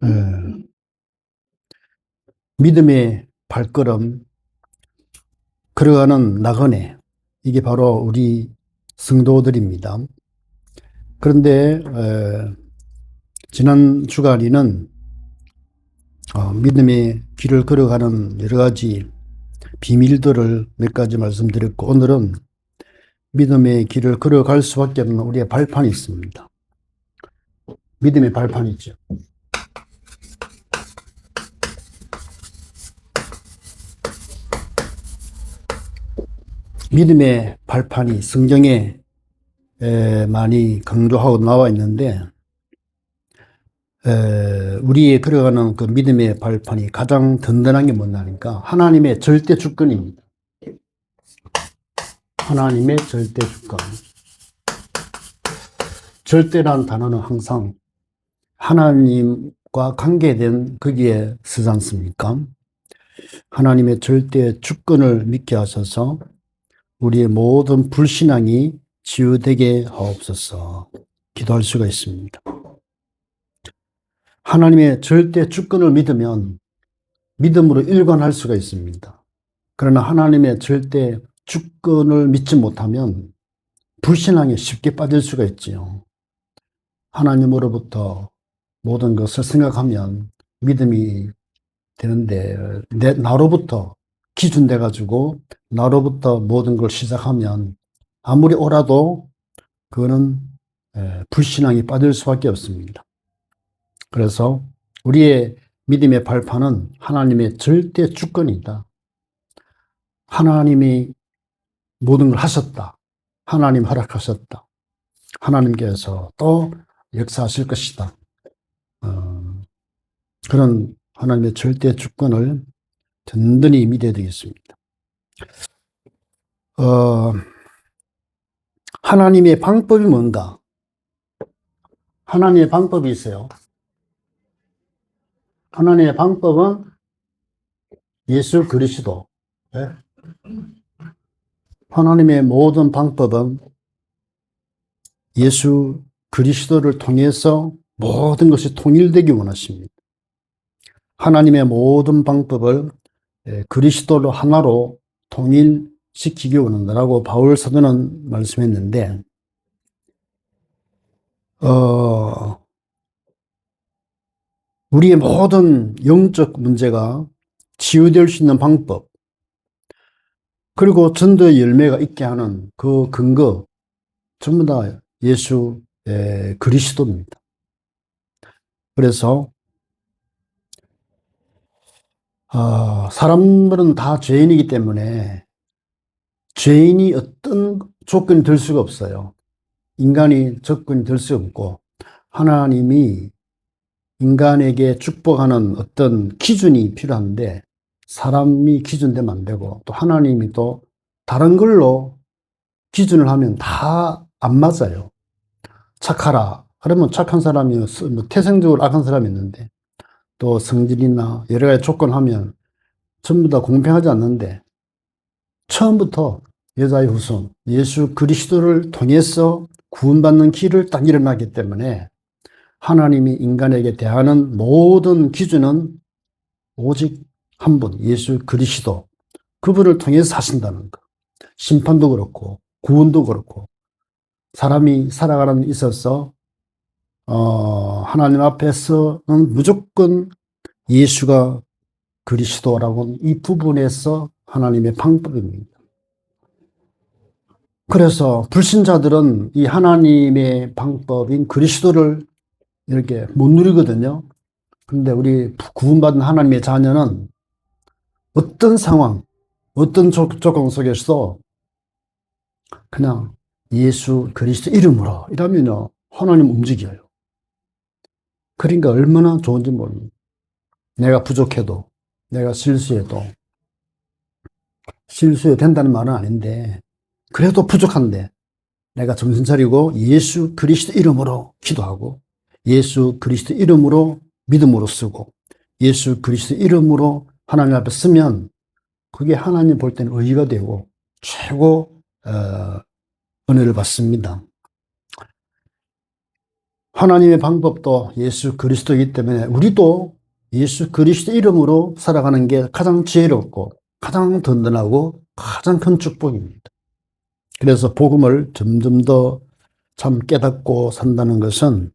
예, 믿음의 발걸음, 걸어가는 나그네. 이게 바로 우리 성도들입니다. 그런데 지난 주간에는 믿음의 길을 걸어가는 여러 가지 비밀들을 몇 가지 말씀드렸고, 오늘은 믿음의 길을 걸어갈 수밖에 없는 우리의 발판이 있습니다. 믿음의 발판이죠. 믿음의 발판이 성경에 많이 강조하고 나와 있는데, 우리의 걸어가는 그 믿음의 발판이 가장 든든한 게 뭐냐니까 하나님의 절대 주권입니다. 하나님의 절대 주권. 절대란 단어는 항상 하나님과 관계된 거기에 쓰지 않습니까? 하나님의 절대 주권을 믿게 하셔서 우리의 모든 불신앙이 치유되게 하옵소서 기도할 수가 있습니다. 하나님의 절대 주권을 믿으면 믿음으로 일관할 수가 있습니다. 그러나 하나님의 절대 주권을 믿지 못하면 불신앙에 쉽게 빠질 수가 있지요. 하나님으로부터 모든 것을 생각하면 믿음이 되는데 나로부터 기준돼 가지고 나로부터 모든 걸 시작하면 아무리 옳아도 그거는 불신앙이 빠질 수밖에 없습니다. 그래서 우리의 믿음의 발판은 하나님의 절대 주권이다. 하나님이 모든 걸 하셨다. 하나님 허락하셨다. 하나님께서 또 역사하실 것이다. 그런 하나님의 절대 주권을 든든히 믿어야 되겠습니다. 하나님의 방법이 뭔가? 하나님의 방법이 있어요. 하나님의 방법은 예수 그리스도. 네? 하나님의 모든 방법은 예수 그리스도를 통해서 모든 것이 통일되기 원하십니다. 하나님의 모든 방법을 그리스도로 하나로 통일시키기 원한다라고 바울 사도는 말씀했는데, 우리의 모든 영적 문제가 치유될 수 있는 방법, 그리고 전도의 열매가 있게 하는 그 근거, 전부 다 예수 그리스도입니다. 그래서 사람들은 다 죄인이기 때문에 죄인이 어떤 조건이 될 수가 없어요. 인간이 조건이 될 수 없고 하나님이 인간에게 축복하는 어떤 기준이 필요한데 사람이 기준되면 안 되고 또 하나님이 또 다른 걸로 기준을 하면 다 안 맞아요. 착하라. 그러면 착한 사람이 뭐 태생적으로 악한 사람이 있는데 또 성질이나 여러 가지 조건하면 전부 다 공평하지 않는데 처음부터 여자의 후손 예수 그리스도를 통해서 구원받는 길을 딱 일어나기 때문에 하나님이 인간에게 대하는 모든 기준은 오직 한 분, 예수 그리스도. 그분을 통해서 사신다는 것. 심판도 그렇고, 구원도 그렇고, 사람이 살아가는 데 있어서, 하나님 앞에서는 무조건 예수가 그리스도라고 이 부분에서 하나님의 방법입니다. 그래서 불신자들은 이 하나님의 방법인 그리스도를 이렇게 못 누리거든요. 근데 우리 구원받은 하나님의 자녀는 어떤 상황, 어떤 조건 속에서도 그냥 예수 그리스도 이름으로 이러면요 하나님 움직여요. 그러니까 얼마나 좋은지 모릅니다. 내가 부족해도 내가 실수해도 실수해도 된다는 말은 아닌데 그래도 부족한데 내가 정신 차리고 예수 그리스도 이름으로 기도하고 예수 그리스도 이름으로 믿음으로 쓰고 예수 그리스도 이름으로 하나님 앞에 쓰면 그게 하나님 볼 때는 의의가 되고 최고 은혜를 받습니다. 하나님의 방법도 예수 그리스도이기 때문에 우리도 예수 그리스도 이름으로 살아가는 게 가장 지혜롭고 가장 든든하고 가장 큰 축복입니다. 그래서 복음을 점점 더 참 깨닫고 산다는 것은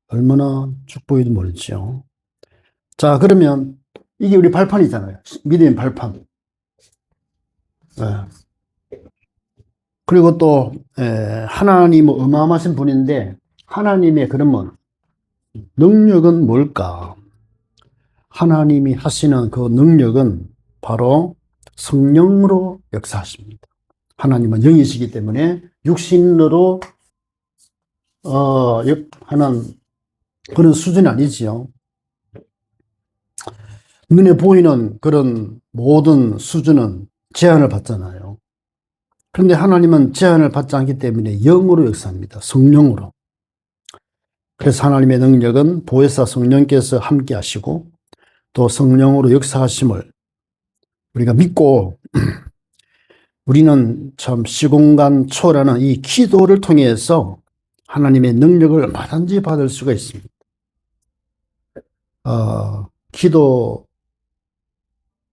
얼마나 축복인지 모르죠. 자, 그러면 이게 우리 발판이잖아요. 믿음의 발판. 네. 그리고 또 하나님은 어마어마하신 분인데 하나님의 그러면 능력은 뭘까? 하나님이 하시는 그 능력은 바로 성령으로 역사하십니다. 하나님은 영이시기 때문에 육신으로 하는 그런 수준이 아니지요. 눈에 보이는 그런 모든 수준은 제한을 받잖아요. 그런데 하나님은 제한을 받지 않기 때문에 영으로 역사합니다. 성령으로. 그래서 하나님의 능력은 보혜사 성령께서 함께 하시고 또 성령으로 역사하심을 우리가 믿고 우리는 참 시공간 초월하는 이 기도를 통해서 하나님의 능력을 얼마든지 받을 수가 있습니다. 기도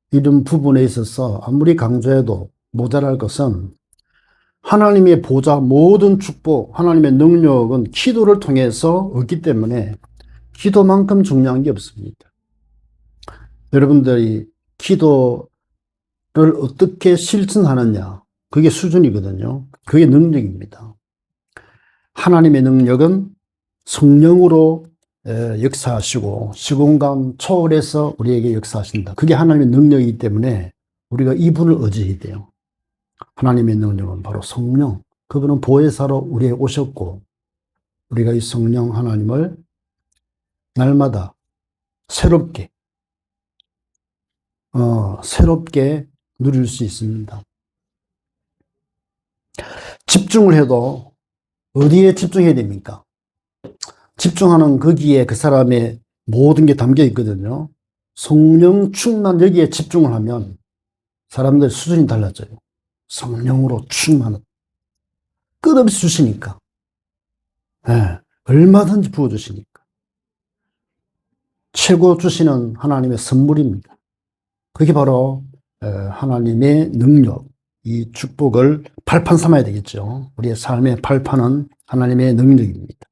이런 부분에 있어서 아무리 강조해도 모자랄 것은 하나님의 보좌 모든 축복, 하나님의 능력은 기도를 통해서 얻기 때문에 기도만큼 중요한 게 없습니다. 여러분들이 기도를 어떻게 실천하느냐, 그게 수준이거든요. 그게 능력입니다. 하나님의 능력은 성령으로 역사하시고 시공간 초월해서 우리에게 역사하신다. 그게 하나님의 능력이기 때문에 우리가 이분을 의지해야 돼요. 하나님의 능력은 바로 성령. 그분은 보혜사로 우리에게 오셨고 우리가 이 성령 하나님을 날마다 새롭게 누릴 수 있습니다. 집중을 해도 어디에 집중해야 됩니까? 집중하는 거기에 그 사람의 모든 게 담겨 있거든요. 성령 충만 여기에 집중을 하면 사람들 수준이 달라져요. 성령으로 충만한 끝없이 주시니까. 네, 얼마든지 부어주시니까. 최고 주시는 하나님의 선물입니다. 그게 바로 하나님의 능력, 이 축복을 발판 삼아야 되겠죠. 우리의 삶의 발판은 하나님의 능력입니다.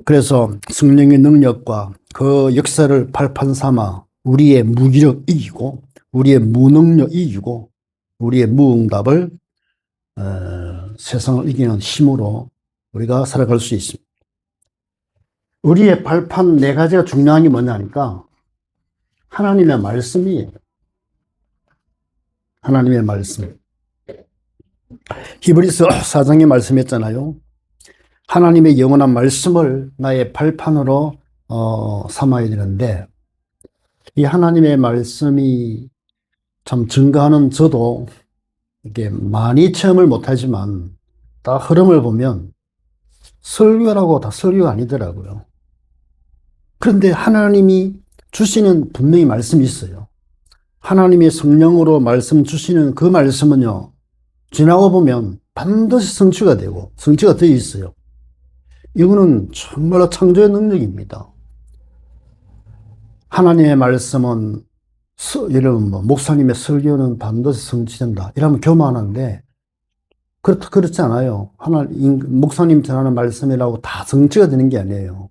그래서 성령의 능력과 그 역사를 발판 삼아 우리의 무기력 이기고 우리의 무능력 이기고 우리의 무응답을 세상을 이기는 힘으로 우리가 살아갈 수 있습니다. 우리의 발판 네 가지가 중요한 게 뭐냐니까 하나님의 말씀이에요. 하나님의 말씀. 히브리서 4장에 말씀했잖아요. 하나님의 영원한 말씀을 나의 발판으로 삼아야 되는데 이 하나님의 말씀이 참 증거하는 저도 이게 많이 체험을 못하지만 딱 흐름을 보면 설교라고 다 설교가 아니더라고요. 그런데 하나님이 주시는 분명히 말씀이 있어요. 하나님의 성령으로 말씀 주시는 그 말씀은요, 지나고 보면 반드시 성취가 되고 성취가 되어 있어요. 이거는 정말로 창조의 능력입니다. 하나님의 말씀은 이런 목사님의 설교는 반드시 성취된다. 이러면 교만한데 그렇지 않아요. 목사님 전하는 말씀이라고 다 성취가 되는 게 아니에요.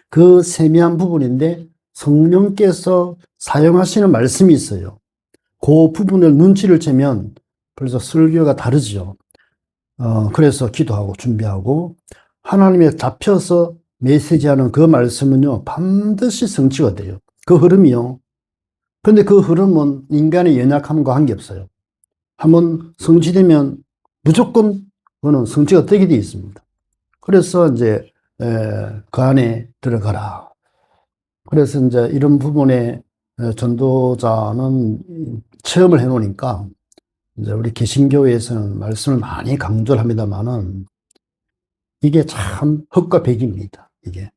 그 세미한 부분인데 성령께서 사용하시는 말씀이 있어요. 그 부분을 눈치를 채면 벌써 설교가 다르죠. 그래서 기도하고 준비하고 하나님에 잡혀서 메시지하는 그 말씀은요, 반드시 성취가 돼요. 그 흐름이요. 근데 그 흐름은 인간의 연약함과 관계없어요. 한번 성취되면 무조건 그거는 성취가 되게 되어 있습니다. 그래서 이제 그 안에 들어가라. 그래서 이제 이런 부분에 전도자는 체험을 해놓으니까 이제 우리 개신교회에서는 말씀을 많이 강조를 합니다만은 이게 참 흙과 백입니다. 이게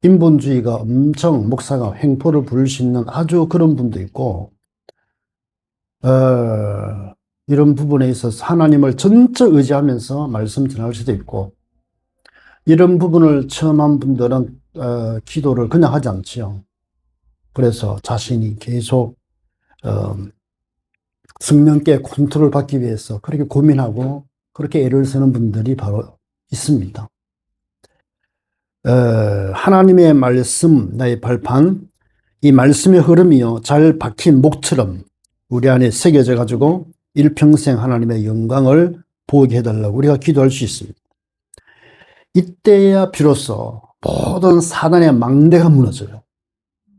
인본주의가 엄청 목사가 횡포를 부릴 수 있는 아주 그런 분도 있고 이런 부분에 있어서 하나님을 전적 의지하면서 말씀 전할 수도 있고 이런 부분을 체험한 분들은 기도를 그냥 하지 않지요. 그래서 자신이 계속 성령께 컨트롤 받기 위해서 그렇게 고민하고 그렇게 애를 쓰는 분들이 바로 있습니다. 하나님의 말씀, 나의 발판, 이 말씀의 흐름이요, 잘 박힌 목처럼 우리 안에 새겨져 가지고 일평생 하나님의 영광을 보게 해달라고 우리가 기도할 수 있습니다. 이때야 비로소 모든 사단의 망대가 무너져요.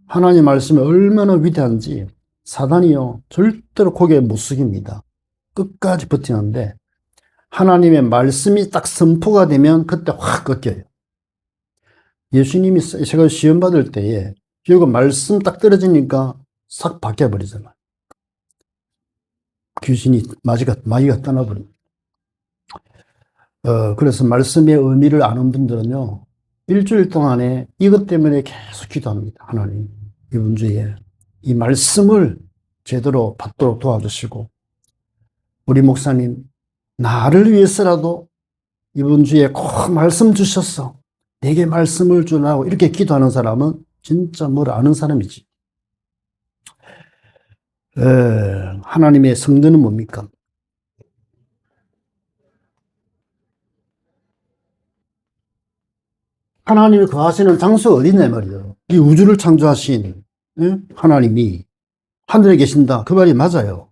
하나님 말씀이 얼마나 위대한지 사단이요, 절대로 고개 못 숙입니다. 끝까지 버티는데 하나님의 말씀이 딱 선포가 되면 그때 확 꺾여요. 예수님이 제가 시험 받을 때에 결국 말씀 딱 떨어지니까 싹 바뀌어버리잖아요. 귀신이 마귀가 떠나버립니다. 그래서 말씀의 의미를 아는 분들은요, 일주일 동안에 이것 때문에 계속 기도합니다. 하나님, 이번 주에 이 말씀을 제대로 받도록 도와주시고, 우리 목사님, 나를 위해서라도 이번 주에 꼭 말씀 주셨어. 내게 말씀을 주라고 이렇게 기도하는 사람은 진짜 뭘 아는 사람이지. 하나님의 성전은 뭡니까? 하나님이 거하시는 장소가 어디냐 말이에요. 이 우주를 창조하신 하나님이 하늘에 계신다. 그 말이 맞아요.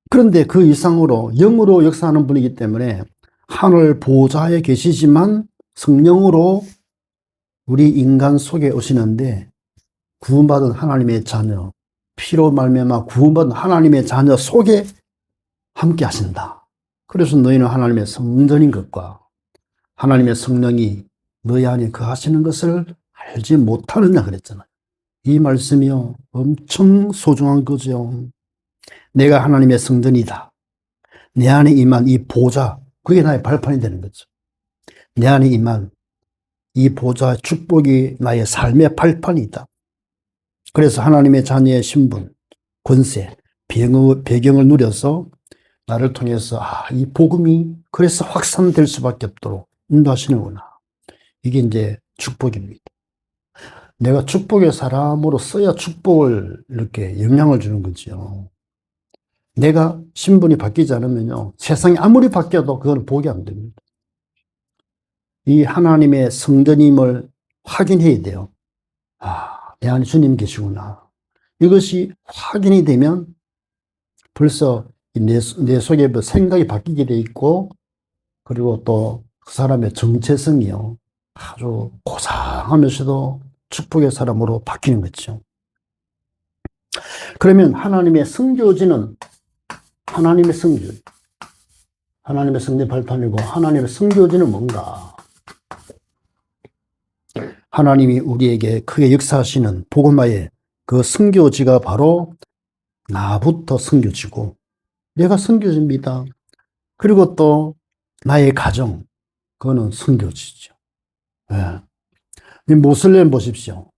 그런데 그 이상으로 영으로 역사하는 분이기 때문에 하늘 보좌에 계시지만 성령으로 우리 인간 속에 오시는데 구원받은 하나님의 자녀, 피로 말미암아 구원받은 하나님의 자녀 속에 함께 하신다. 그래서 너희는 하나님의 성전인 것과 하나님의 성령이 너희 안에 거하시는 것을 알지 못하느냐 그랬잖아요. 이 말씀이요, 엄청 소중한 거죠. 내가 하나님의 성전이다. 내 안에 임한 이 보좌, 그게 나의 발판이 되는 거죠. 내 안에 임한 이 보좌의 축복이 나의 삶의 발판이다. 그래서 하나님의 자녀의 신분, 권세, 배경을 누려서 나를 통해서 이 복음이 그래서 확산될 수밖에 없도록 인도하시는구나. 이게 이제 축복입니다. 내가 축복의 사람으로 써야 축복을 이렇게 영향을 주는 거죠. 내가 신분이 바뀌지 않으면요, 세상이 아무리 바뀌어도 그건 복이 안 됩니다. 이 하나님의 성전임을 확인해야 돼요. 내 안에 주님 계시구나. 이것이 확인이 되면 벌써 내 속에 생각이 바뀌게 돼 있고, 그리고 또 그 사람의 정체성이요, 아주 고상하면서도 축복의 사람으로 바뀌는 거죠. 그러면 하나님의 성교지는 하나님의 성교, 하나님의 성전 발판이고 하나님의 성교지는 뭔가? 하나님이 우리에게 크게 역사하시는 복음화의 그 성교지가 바로 나부터 성교지고 내가 성교지입니다. 그리고 또 나의 가정, 그거는 성교지죠. 이 모슬렘 보십시오.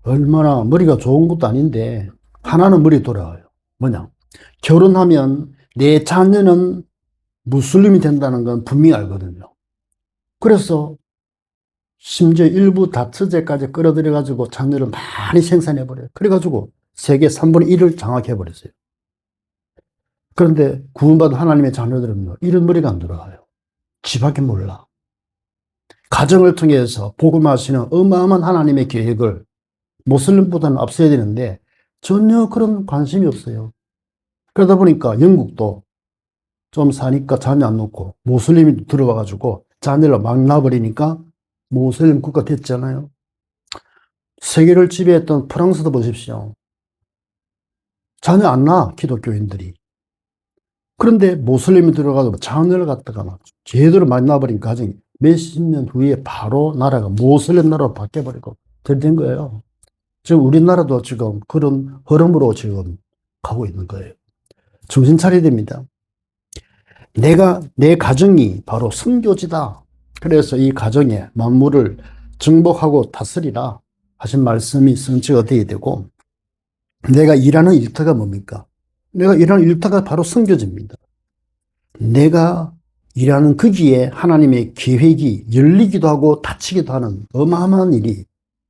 얼마나 머리가 좋은 것도 아닌데 하나는 머리 돌아가요. 뭐냐? 결혼하면 내 자녀는 무슬림이 된다는 건 분명히 알거든요. 그래서 심지어 일부 다처제까지 끌어들여가지고 자녀를 많이 생산해버려요. 그래가지고 세계 3분의 1을 장악해버렸어요. 그런데 구원받은 하나님의 자녀들은요, 이런 머리가 안 들어가요. 지밖에 몰라. 가정을 통해서 복음하시는 어마어마한 하나님의 계획을 모슬림보다는 앞서야 되는데 전혀 그런 관심이 없어요. 그러다 보니까 영국도 좀 사니까 자녀 안 놓고 모슬림이 들어와가지고 자녀를 막 낳아버리니까 모슬림 국가 됐잖아요. 세계를 지배했던 프랑스도 보십시오. 자녀 안 낳아, 기독교인들이. 그런데 모슬림이 들어가서 자녀를 갖다가 막 제대로 많이 낳아버린 가정이 몇십 년 후에 바로 나라가 모슬림 나라로 바뀌어버리고 들된 거예요. 지금 우리나라도 지금 그런 흐름으로 지금 가고 있는 거예요. 정신 차려야 됩니다. 내 가정이 바로 성교지다. 그래서 이 가정에 만물을 정복하고 다스리라 하신 말씀이 성취가 되어야 되고, 내가 일하는 일터가 뭡니까? 내가 일하는 일터가 바로 성교지입니다. 내가 일하는 거기에 하나님의 계획이 열리기도 하고 닫히기도 하는 어마어마한 일이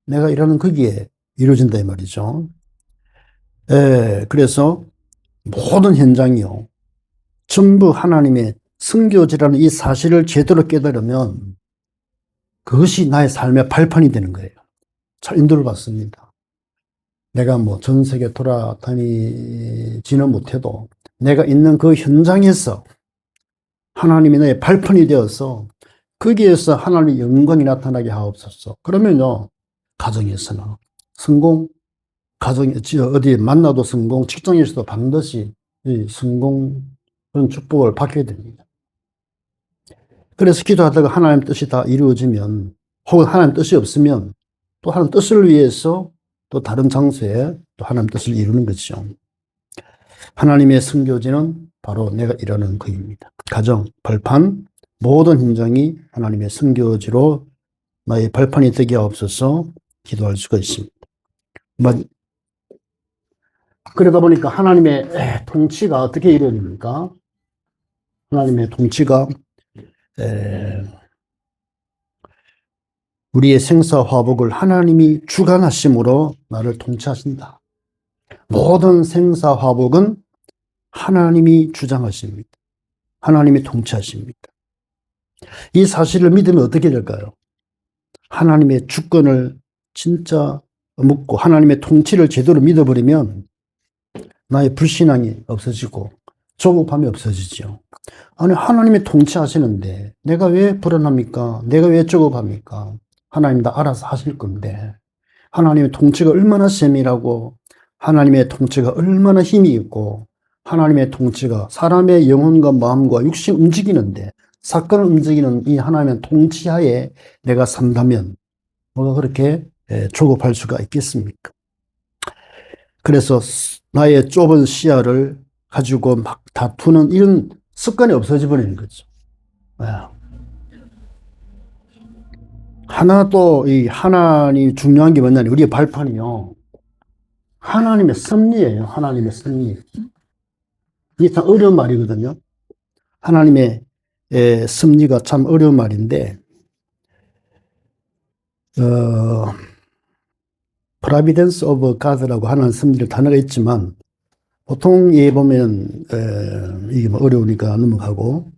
내가 일하는 거기에 이루어진다 이 말이죠. 그래서 모든 현장이요, 전부 하나님의 선교지라는 이 사실을 제대로 깨달으면 그것이 나의 삶의 발판이 되는 거예요. 잘 인도를 받습니다. 내가 뭐 전 세계 돌아다니지는 못해도 내가 있는 그 현장에서 하나님이 나의 발판이 되어서 거기에서 하나님의 영광이 나타나게 하옵소서. 그러면요, 가정에서는 성공, 어디 만나도 성공, 직장에서도 반드시 이 성공, 그런 축복을 받게 됩니다. 그래서 기도하다가 하나님 뜻이 다 이루어지면, 혹은 하나님 뜻이 없으면 또 하나님 뜻을 위해서 또 다른 장소에 또 하나님 뜻을 이루는 것이죠. 하나님의 선교지는 바로 내가 일하는 거입니다. 가정, 발판, 모든 현장이 하나님의 선교지로 나의 발판이 되게 하옵소서 기도할 수가 있습니다. 그러다 보니까 하나님의 통치가 어떻게 이루어집니까? 하나님의 통치가 우리의 생사화복을 하나님이 주관하심으로 나를 통치하신다. 모든 생사화복은 하나님이 주장하십니다. 하나님이 통치하십니다. 이 사실을 믿으면 어떻게 될까요? 하나님의 주권을 진짜 묻고 하나님의 통치를 제대로 믿어버리면 나의 불신앙이 없어지고 조급함이 없어지죠. 아니, 하나님이 통치하시는데 내가 왜 불안합니까? 내가 왜 조급합니까? 하나님 다 알아서 하실 건데, 하나님의 통치가 얼마나 세밀하고 하나님의 통치가 얼마나 힘이 있고 하나님의 통치가 사람의 영혼과 마음과 육신 움직이는데, 사건을 움직이는 이 하나님의 통치하에 내가 산다면 뭐가 그렇게 조급할 수가 있겠습니까? 그래서 나의 좁은 시야를 가지고 막 다투는 이런 습관이 없어져 버리는 거죠. 하나 또 이 하나님 중요한 게 뭐냐면 우리의 발판이요, 하나님의 섭리예요. 하나님의 섭리. 이게 참 어려운 말이거든요. 하나님의 섭리가 참 어려운 말인데, Providence of God라고 하는 섭리를 단어가 있지만 보통 예 보면 이게 뭐 어려우니까 넘어가고,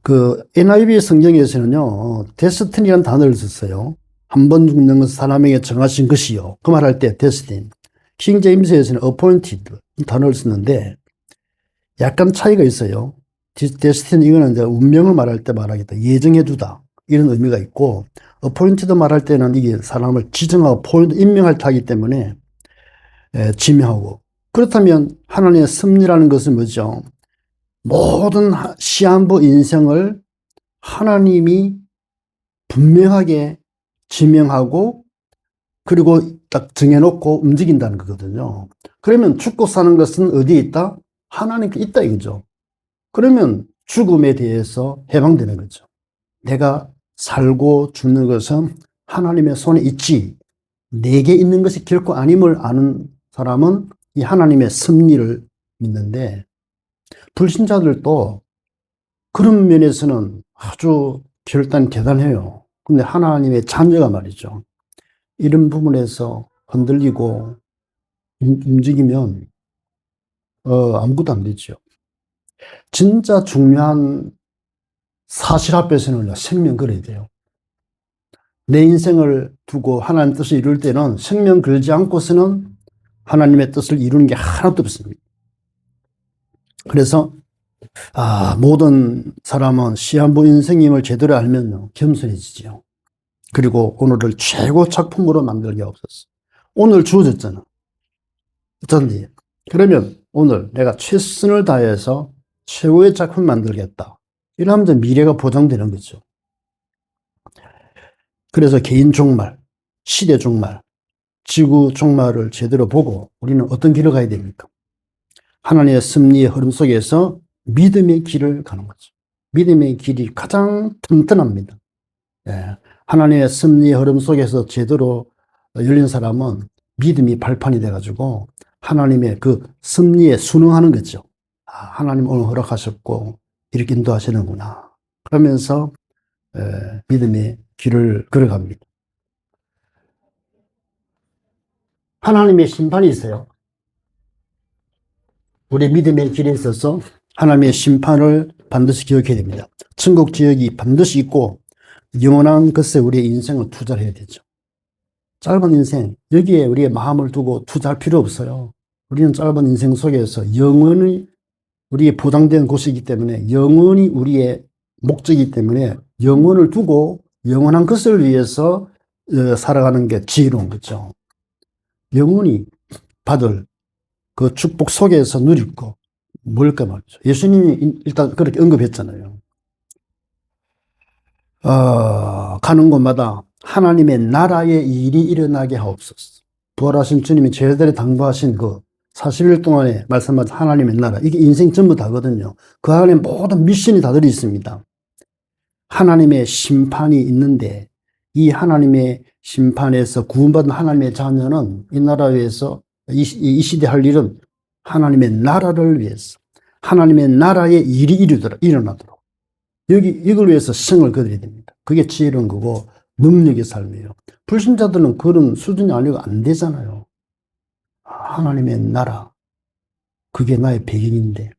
그 NIV 성경에서는요 데스티니라는 단어를 썼어요. 한 번 죽는 것은 사람에게 정하신 것이요, 그 말할 때 데스티니. 킹 제임스에서는 appointed 이 단어를 썼는데 약간 차이가 있어요. 데스티니 이거는 이제 운명을 말할 때 말하겠다, 예정해 두다 이런 의미가 있고, appointed 말할 때는 이게 사람을 지정하고 임명할 타기 때문에 지명하고. 그렇다면 하나님의 섭리라는 것은 뭐죠? 모든 시한부 인생을 하나님이 분명하게 지명하고 그리고 딱 정해놓고 움직인다는 거거든요. 그러면 죽고 사는 것은 어디에 있다? 하나님께 있다 이거죠. 그러면 죽음에 대해서 해방되는 거죠. 내가 살고 죽는 것은 하나님의 손에 있지, 내게 있는 것이 결코 아님을 아는 사람은 이 하나님의 섭리를 믿는데, 불신자들도 그런 면에서는 아주 결단이 대단해요. 근데 하나님의 자녀가 말이죠, 이런 부분에서 흔들리고 움직이면 아무것도 안 되죠. 진짜 중요한 사실 앞에서는 생명 걸어야 돼요. 내 인생을 두고 하나님 뜻을 이룰 때는 생명 걸지 않고서는 하나님의 뜻을 이루는 게 하나도 없습니다. 그래서 모든 사람은 시한부 인생임을 제대로 알면요 겸손해지죠. 그리고 오늘을 최고 작품으로 만들게 없었어. 오늘 주어졌잖아. 어쩐지. 그러면 오늘 내가 최선을 다해서 최고의 작품 만들겠다. 이러면 미래가 보장되는 거죠. 그래서 개인 종말, 시대 종말, 지구 종말을 제대로 보고 우리는 어떤 길을 가야 됩니까? 하나님의 섭리의 흐름 속에서 믿음의 길을 가는 거죠. 믿음의 길이 가장 튼튼합니다. 하나님의 섭리의 흐름 속에서 제대로 열린 사람은 믿음이 발판이 돼가지고 하나님의 그 섭리에 순응하는 거죠. 하나님 오늘 허락하셨고 이렇게 인도하시는구나. 그러면서 믿음의 길을 걸어갑니다. 하나님의 심판이 있어요. 우리 믿음의 길에 있어서 하나님의 심판을 반드시 기억해야 됩니다. 천국 지역이 반드시 있고 영원한 것에 우리의 인생을 투자를 해야 되죠. 짧은 인생, 여기에 우리의 마음을 두고 투자할 필요 없어요. 우리는 짧은 인생 속에서 영원히 우리의 보장된 곳이기 때문에, 영원히 우리의 목적이기 때문에 영원을 두고 영원한 것을 위해서 살아가는 게 지혜로운 거죠. 영원히 받을 그 축복 속에서 누릴 거 뭘까 말이죠. 예수님이 일단 그렇게 언급했잖아요. 가는 곳마다 하나님의 나라의 일이 일어나게 하옵소서. 부활하신 주님이 제자들에 당부하신 그 40일 동안에 말씀하신 하나님의 나라, 이게 인생 전부 다거든요. 그 안에 모든 미션이 다 들어 있습니다. 하나님의 심판이 있는데 이 하나님의 심판에서 구원받은 하나님의 자녀는 이 나라 위에서 이 시대 할 일은 하나님의 나라를 위해서 하나님의 나라의 일이 일어나도록 이걸 위해서 성을 거둬야 됩니다. 그게 지혜로운 거고 능력의 삶이에요. 불신자들은 그런 수준이 아니고 안 되잖아요. 하나님의 나라, 그게 나의 배경인데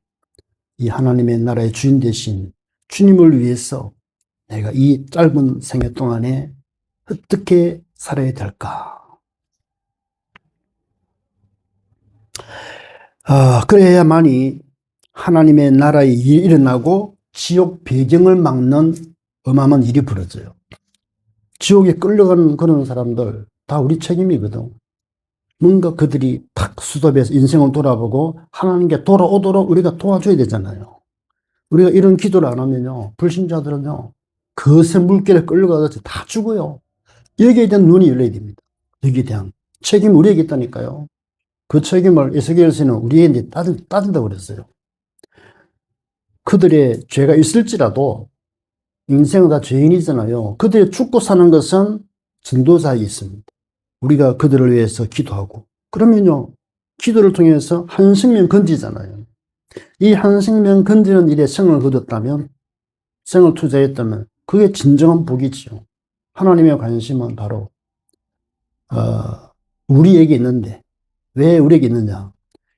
이 하나님의 나라의 주인 되신 주님을 위해서 내가 이 짧은 생애 동안에 어떻게 살아야 될까? 그래야만이 하나님의 나라의 일이 일어나고 지옥 배경을 막는 어마어마한 일이 벌어져요. 지옥에 끌려가는 그런 사람들 다 우리 책임이거든. 뭔가 그들이 탁 수습해서 인생을 돌아보고 하나님께 돌아오도록 우리가 도와줘야 되잖아요. 우리가 이런 기도를 안 하면요, 불신자들은요, 거센 물길에 끌려가서 다 죽어요. 여기에 대한 눈이 열려야 됩니다. 여기에 대한 책임이 우리에게 있다니까요. 그 책임을 에스겔서는 우리에게 따진다고 그랬어요. 그들의 죄가 있을지라도 인생은 다 죄인이잖아요. 그들이 죽고 사는 것은 전도자에 있습니다. 우리가 그들을 위해서 기도하고 그러면요, 기도를 통해서 한 생명 건지잖아요. 이 한 생명 건지는 일에 성을 거뒀다면, 성을 투자했다면 그게 진정한 복이지요. 하나님의 관심은 바로 우리에게 있는데, 왜 우리에게 있느냐?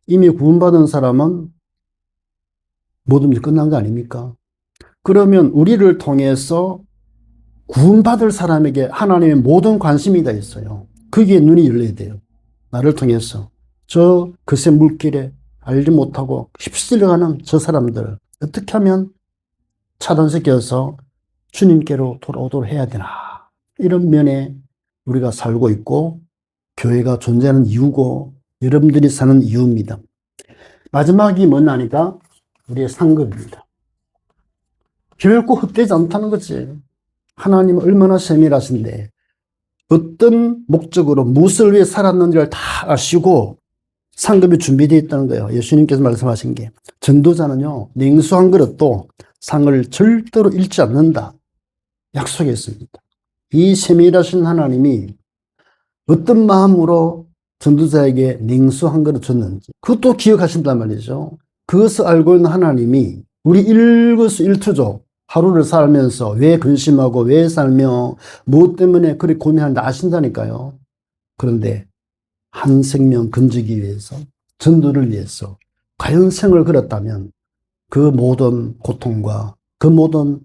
이미 구원받은 사람은 모든 일이 끝난 거 아닙니까? 그러면 우리를 통해서 구원받을 사람에게 하나님의 모든 관심이 다 있어요. 거기에 눈이 열려야 돼요. 나를 통해서 저 거센 물길에 알지 못하고 휩쓸려가는 저 사람들 어떻게 하면 차단시켜서 주님께로 돌아오도록 해야 되나, 이런 면에 우리가 살고 있고 교회가 존재하는 이유고 여러분들이 사는 이유입니다. 마지막이 뭐냐니까 우리의 상급입니다. 결코 헛되지 않다는 거지. 하나님은 얼마나 세밀하신데 어떤 목적으로 무엇을 위해 살았는지를 다 아시고 상급이 준비되어 있다는 거예요. 예수님께서 말씀하신 게, 전도자는요, 냉수한 그릇도 상을 절대로 잃지 않는다 약속했습니다. 이 세밀하신 하나님이 어떤 마음으로 전도자에게 냉수한 그릇 줬는지 그것도 기억하신단 말이죠. 그것을 알고 있는 하나님이 우리 일거수일투족 하루를 살면서 왜 근심하고 왜 살며 무엇 때문에 그렇게 고민하는지 아신다니까요. 그런데 한 생명 건지기 위해서, 전도를 위해서 과연 생을 걸었다면 그 모든 고통과 그 모든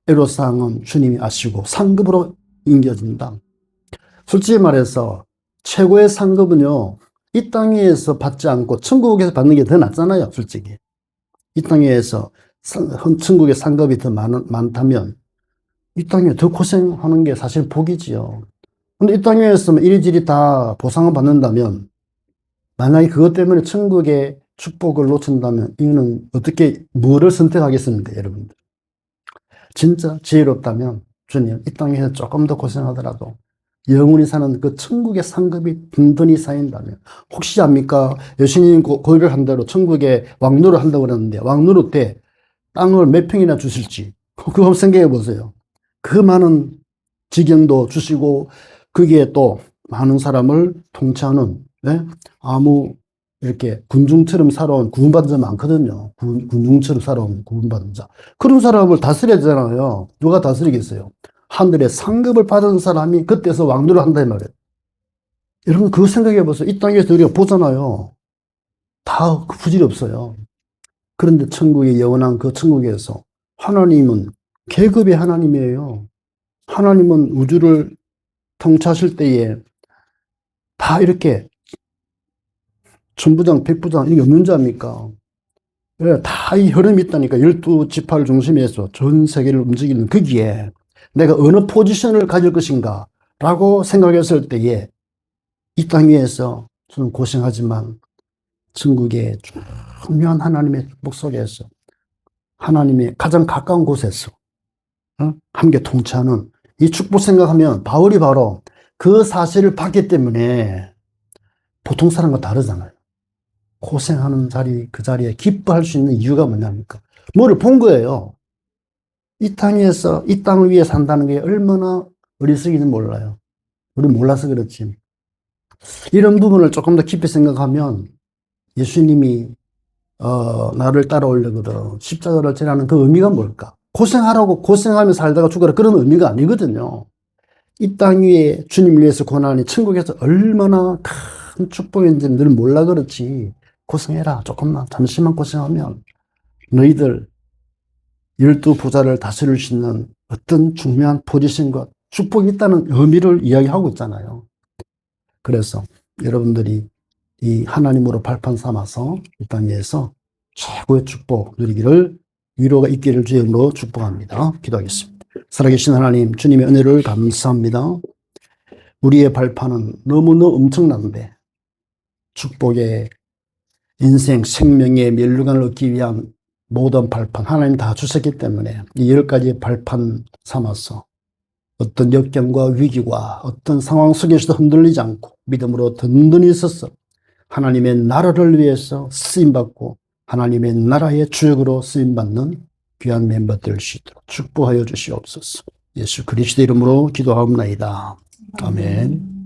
애로사항은 주님이 아시고 상급으로 인겨진다. 솔직히 말해서 최고의 상급은요, 이 땅에서 받지 않고 천국에서 받는 게 더 낫잖아요. 솔직히 이 땅에서 천국의 상급이 더 많다면 이 땅에 더 고생하는 게 사실 복이지요. 근데 이 땅에서 이리저리 다 보상을 받는다면, 만약에 그것 때문에 천국의 축복을 놓친다면 이거는 어떻게 뭐를 선택하겠습니까, 여러분들? 진짜 지혜롭다면 주님, 이 땅에서 조금 더 고생하더라도 영원히 사는 그 천국의 상급이 든든히 쌓인다면, 혹시 압니까? 예수님 고백한 대로 천국에 왕노릇 한다고 그러는데 왕노릇 때 땅을 몇 평이나 주실지 그거 한번 생각해 보세요. 그 많은 지경도 주시고 거기에 또 많은 사람을 통치하는, 네? 아무 이렇게 군중처럼 살아온 구원받은 자 많거든요. 군중처럼 살아온 구원받은 자. 그런 사람을 다스려야 되잖아요. 누가 다스리겠어요? 하늘의 상급을 받은 사람이 그때서 왕노를 한다 이 말이에요. 여러분 그거 생각해 보세요. 이 땅에서 우리가 보잖아요. 다 부질이 없어요. 그런데 천국의 영원한 그 천국에서 하나님은 계급의 하나님이에요. 하나님은 우주를 통치하실 때에 다 이렇게 천부장, 백부장 이게 없는 자입니까? 예, 다 이 흐름이 있다니까. 12지파를 중심에서 전 세계를 움직이는 거기에 내가 어느 포지션을 가질 것인가 라고 생각했을 때에 이 땅 위에서 저는 고생하지만 천국의 중요한 하나님의 축복 속에서 하나님의 가장 가까운 곳에서 함께 통치하는 이 축복 생각하면 바울이 바로 그 사실을 봤기 때문에 보통 사람과 다르잖아요. 고생하는 자리, 그 자리에 기뻐할 수 있는 이유가 뭐냐니까. 뭐를 본 거예요. 이 땅에서, 이 땅 위에 산다는 게 얼마나 어리석이는 몰라요. 우리 몰라서 그렇지. 이런 부분을 조금 더 깊이 생각하면 예수님이, 나를 따라오려거든. 십자가를 지라는 그 의미가 뭘까? 고생하라고 고생하며 살다가 죽어라. 그런 의미가 아니거든요. 이 땅 위에 주님 위해서 고난이 천국에서 얼마나 큰 축복인지 늘 몰라 그렇지. 고생해라. 조금만, 잠시만 고생하면 너희들 12부자를 다스릴 수 있는 어떤 중요한 포지션과 축복이 있다는 의미를 이야기하고 있잖아요. 그래서 여러분들이 이 하나님으로 발판 삼아서 이 땅에서 최고의 축복 누리기를 위로가 있기를 주의 이름으로 축복합니다. 기도하겠습니다. 살아계신 하나님, 주님의 은혜를 감사합니다. 우리의 발판은 너무너무 엄청난데 축복의 인생, 생명의 멸류관을 얻기 위한 모든 발판 하나님 다 주셨기 때문에 이 10가지 발판 삼아서 어떤 역경과 위기와 어떤 상황 속에서도 흔들리지 않고 믿음으로 든든히 서서 하나님의 나라를 위해서 쓰임받고 하나님의 나라의 주역으로 쓰임받는 귀한 멤버 될 수 있도록 축복하여 주시옵소서. 예수 그리스도 이름으로 기도하옵나이다. 아멘.